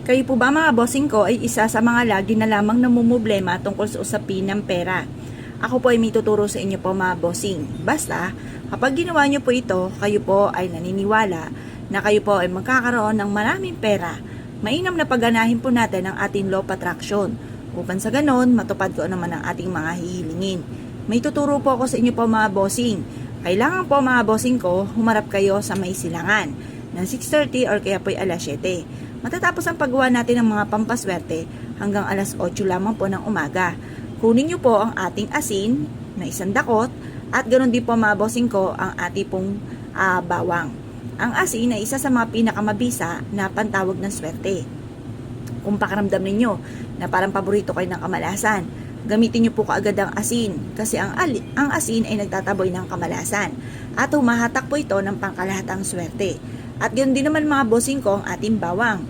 Kayo po ba mga bossing ko ay isa sa mga lagi na lamang namumblema tungkol sa usapin ng pera? Ako po ay may tuturo sa inyo po mga bossing. Basta, kapag ginawa nyo po ito, kayo po ay naniniwala na kayo po ay magkakaroon ng maraming pera. Mainam na pagganahin po natin ang ating law of attraction. Upang sa ganon, matupad ko naman ang ating mga hihilingin. May tuturo po ako sa inyo po mga bossing. Kailangan po mga bossing ko, humarap kayo sa may silangan ng 6:30 or kaya po ay alas 7. Matatapos ang paggawa natin ng mga pampaswerte hanggang alas 8 lamang po ng umaga. Kunin nyo po ang ating asin na isang dakot at ganoon din po mga bossing ko ang ating pong bawang. Ang asin ay isa sa mga pinakamabisa na pantawag ng swerte. Kung pakiramdam ninyo na parang paborito kayo ng kamalasan, gamitin nyo po kaagad ang asin kasi ang asin ay nagtataboy ng kamalasan at humahatak po ito ng pangkalahatang swerte. At ganoon din naman mga bossing ko ang ating bawang.